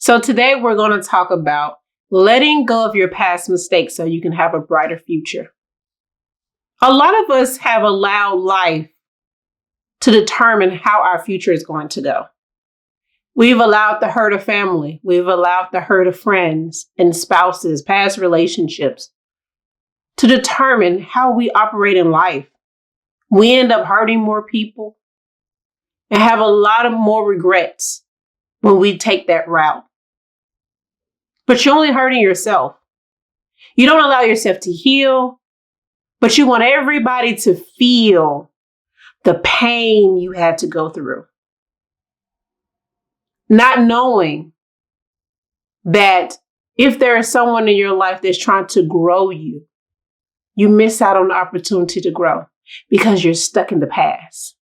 So today we're going to talk about letting go of your past mistakes so you can have a brighter future. A lot of us have allowed life to determine how our future is going to go. We've allowed the hurt of family. We've allowed the hurt of friends and spouses, past relationships, to determine how we operate in life. We end up hurting more people and have a lot of more regrets when we take that route. But you're only hurting yourself. You don't allow yourself to heal, but you want everybody to feel the pain you had to go through. Not knowing that if there is someone in your life that's trying to grow you, you miss out on the opportunity to grow because you're stuck in the past.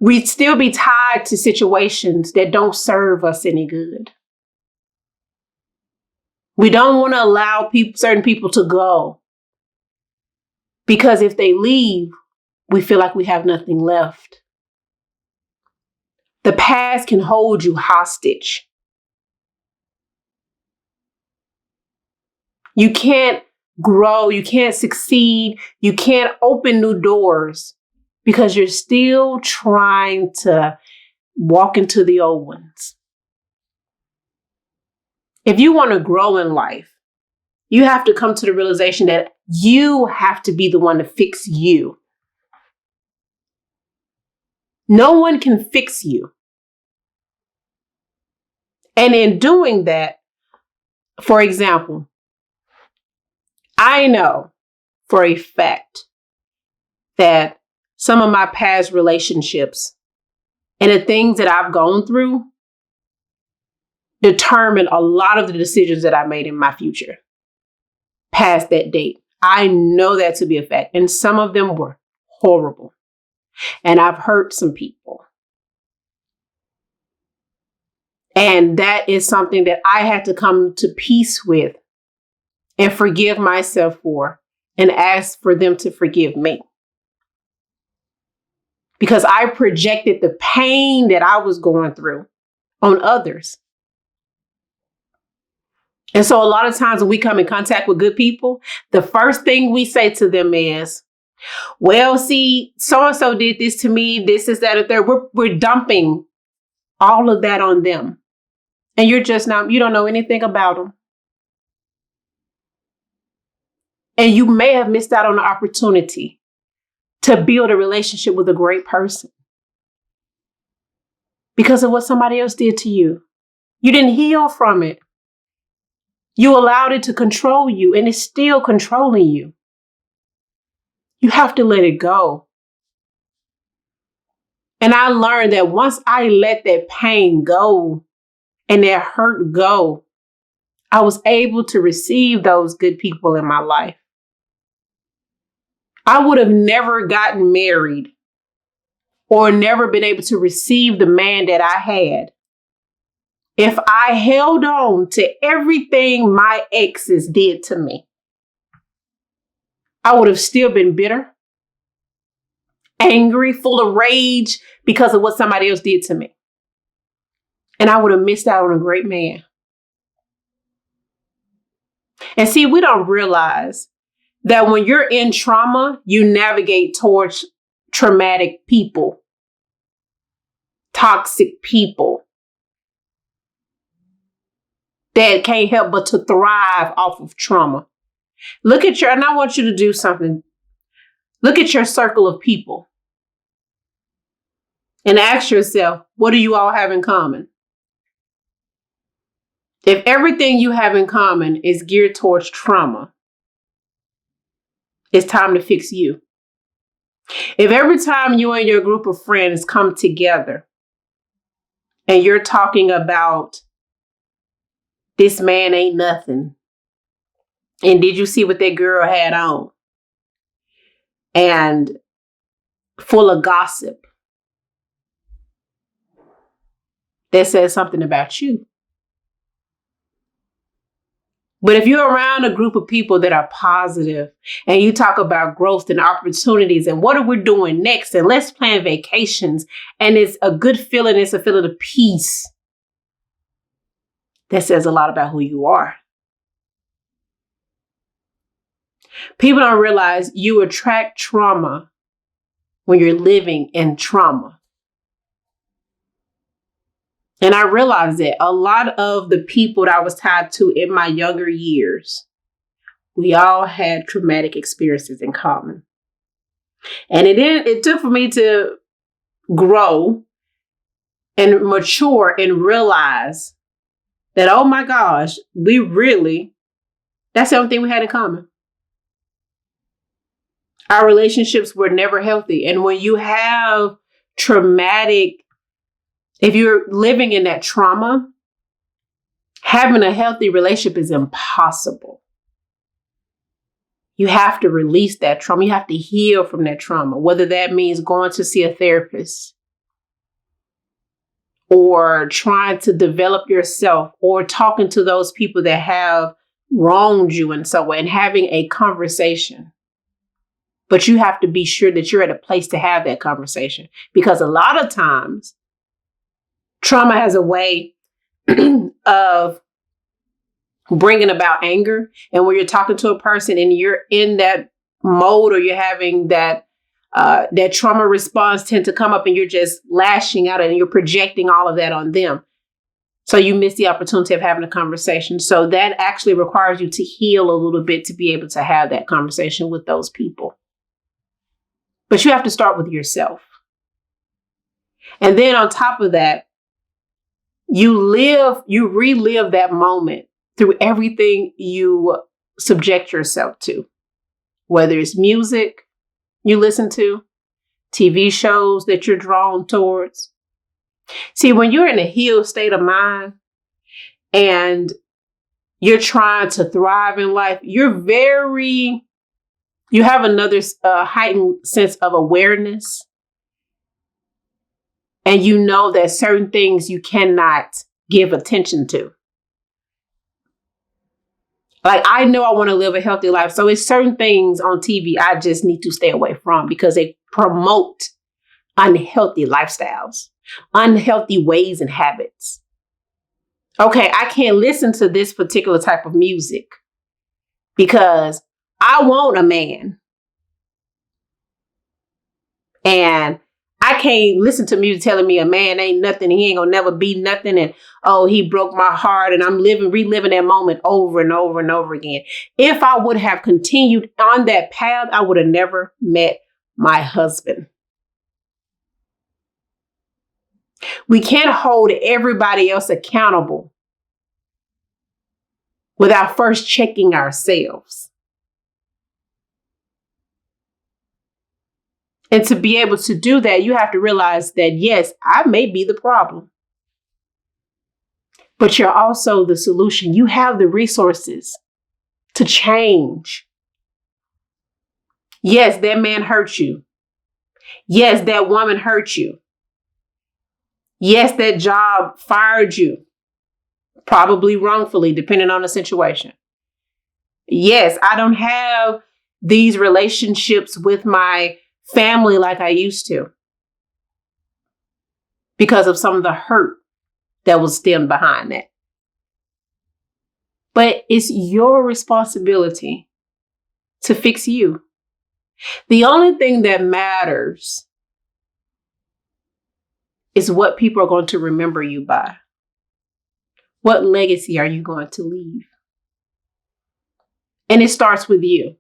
We'd still be tied to situations that don't serve us any good. We don't want to allow certain people to go because if they leave, we feel like we have nothing left. The past can hold you hostage. You can't grow, you can't succeed, you can't open new doors because you're still trying to walk into the old ones. If you want to grow in life, you have to come to the realization that you have to be the one to fix you. No one can fix you. And in doing that, for example, I know for a fact that some of my past relationships and the things that I've gone through determine a lot of the decisions that I made in my future past that date. I know that to be a fact. And some of them were horrible. And I've hurt some people. And that is something that I had to come to peace with and forgive myself for and ask for them to forgive me. Because I projected the pain that I was going through on others. And so a lot of times when we come in contact with good people, the first thing we say to them is, well, see, so-and-so did this to me, this is that, or there. We're dumping all of that on them. And you don't know anything about them. And you may have missed out on the opportunity to build a relationship with a great person because of what somebody else did to you. You didn't heal from it. You allowed it to control you, and it's still controlling you. You have to let it go. And I learned that once I let that pain go and that hurt go, I was able to receive those good people in my life. I would have never gotten married or never been able to receive the man that I had if I held on to everything my exes did to me. I would have still been bitter, angry, full of rage because of what somebody else did to me. And I would have missed out on a great man. And see, we don't realize that when you're in trauma, you navigate towards traumatic people, toxic people that can't help but to thrive off of trauma. And I want you to do something. Look at your circle of people and ask yourself, what do you all have in common? If everything you have in common is geared towards trauma, it's time to fix you. If every time you and your group of friends come together and you're talking about this man ain't nothing, and did you see what that girl had on? And full of gossip that says something about you. But if you're around a group of people that are positive and you talk about growth and opportunities and what are we doing next and let's plan vacations and it's a good feeling, it's a feeling of peace, that says a lot about who you are. People don't realize you attract trauma when you're living in trauma. And I realized that a lot of the people that I was tied to in my younger years, we all had traumatic experiences in common. And it took for me to grow and mature and realize that, oh my gosh, that's the only thing we had in common. Our relationships were never healthy. And when you have if you're living in that trauma, having a healthy relationship is impossible. You have to release that trauma. You have to heal from that trauma, whether that means going to see a therapist or trying to develop yourself or talking to those people that have wronged you in some way and having a conversation. But you have to be sure that you're at a place to have that conversation, because a lot of times trauma has a way of bringing about anger. And when you're talking to a person and you're in that mode or you're having that trauma response tend to come up and you're just lashing out and you're projecting all of that on them. So you miss the opportunity of having a conversation. So that actually requires you to heal a little bit to be able to have that conversation with those people. But you have to start with yourself. And then on top of that, you relive that moment through everything you subject yourself to, whether it's music you listen to, TV shows that you're drawn towards. See, when you're in a healed state of mind and you're trying to thrive in life, you have another heightened sense of awareness. And you know that certain things you cannot give attention to. Like, I know I want to live a healthy life. So it's certain things on TV I just need to stay away from because they promote unhealthy lifestyles, unhealthy ways and habits. Okay, I can't listen to this particular type of music because I want a man. And I can't listen to music telling me a man ain't nothing. He ain't gonna never be nothing. And, oh, he broke my heart. And I'm reliving that moment over and over and over again. If I would have continued on that path, I would have never met my husband. We can't hold everybody else accountable without first checking ourselves. And to be able to do that, you have to realize that, yes, I may be the problem, but you're also the solution. You have the resources to change. Yes, that man hurt you. Yes, that woman hurt you. Yes, that job fired you, probably wrongfully, depending on the situation. Yes, I don't have these relationships with my family like I used to because of some of the hurt that was stemmed behind that. But it's your responsibility to fix you. The only thing that matters is what people are going to remember you by. What legacy are you going to leave? And it starts with you.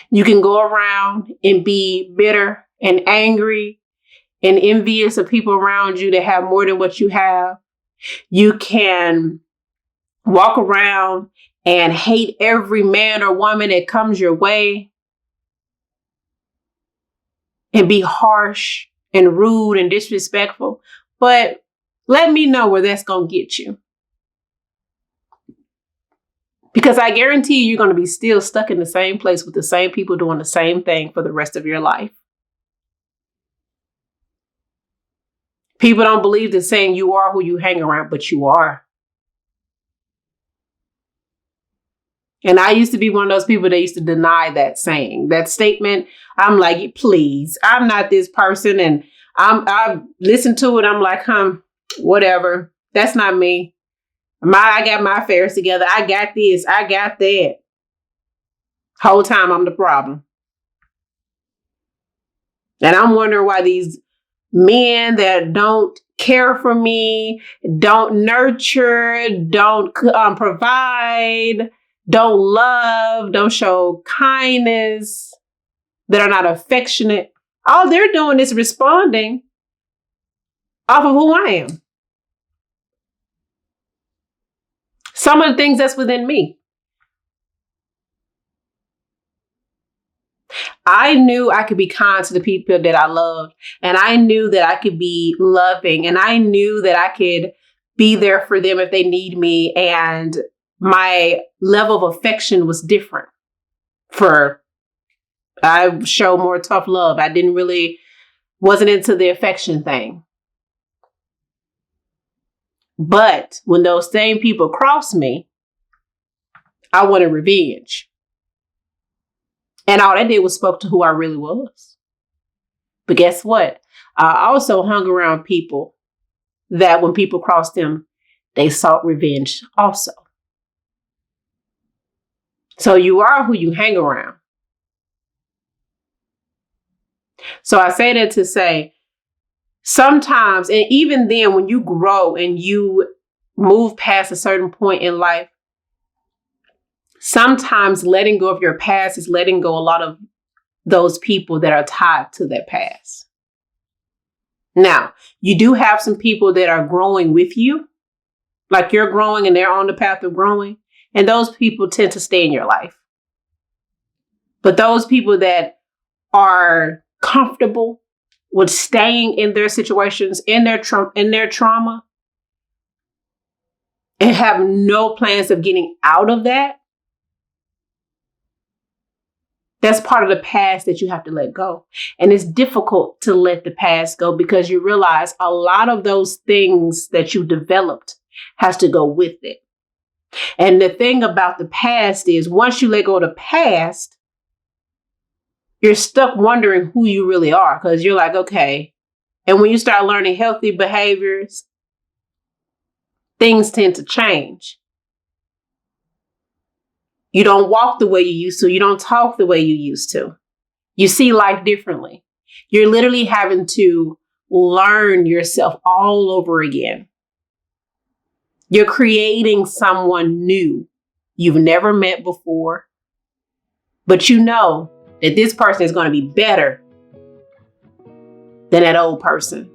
You can go around and be bitter and angry and envious of people around you that have more than what you have. You can walk around and hate every man or woman that comes your way and be harsh and rude and disrespectful. But let me know where that's going to get you. Because I guarantee you're going to be still stuck in the same place with the same people doing the same thing for the rest of your life. People don't believe the saying, you are who you hang around, but you are. And I used to be one of those people that used to deny that saying, that statement. I'm like, please, I'm not this person. And I listen to it. I'm like, whatever. That's not me. I got my affairs together. I got this. I got that. Whole time I'm the problem. And I'm wondering why these men that don't care for me, don't nurture, don't provide, don't love, don't show kindness, that are not affectionate, all they're doing is responding off of who I am. Some of the things that's within me. I knew I could be kind to the people that I loved, and I knew that I could be loving, and I knew that I could be there for them if they need me, and my level of affection was different. I show more tough love. I wasn't into the affection thing. But when those same people crossed me, I wanted revenge. And all that did was spoke to who I really was. But guess what? I also hung around people that when people crossed them, they sought revenge also. So you are who you hang around. So I say that to say, sometimes, and even then when you grow and you move past a certain point in life, sometimes letting go of your past is letting go a lot of those people that are tied to that past. Now, you do have some people that are growing with you, like you're growing and they're on the path of growing, and those people tend to stay in your life. But those people that are comfortable with staying in their situations, in their trauma, and have no plans of getting out of that, that's part of the past that you have to let go. And it's difficult to let the past go because you realize a lot of those things that you developed has to go with it. And the thing about the past is once you let go of the past, you're stuck wondering who you really are because you're like, okay. And when you start learning healthy behaviors, things tend to change. You don't walk the way you used to. You don't talk the way you used to. You see life differently. You're literally having to learn yourself all over again. You're creating someone new you've never met before, but you know that this person is going to be better than that old person.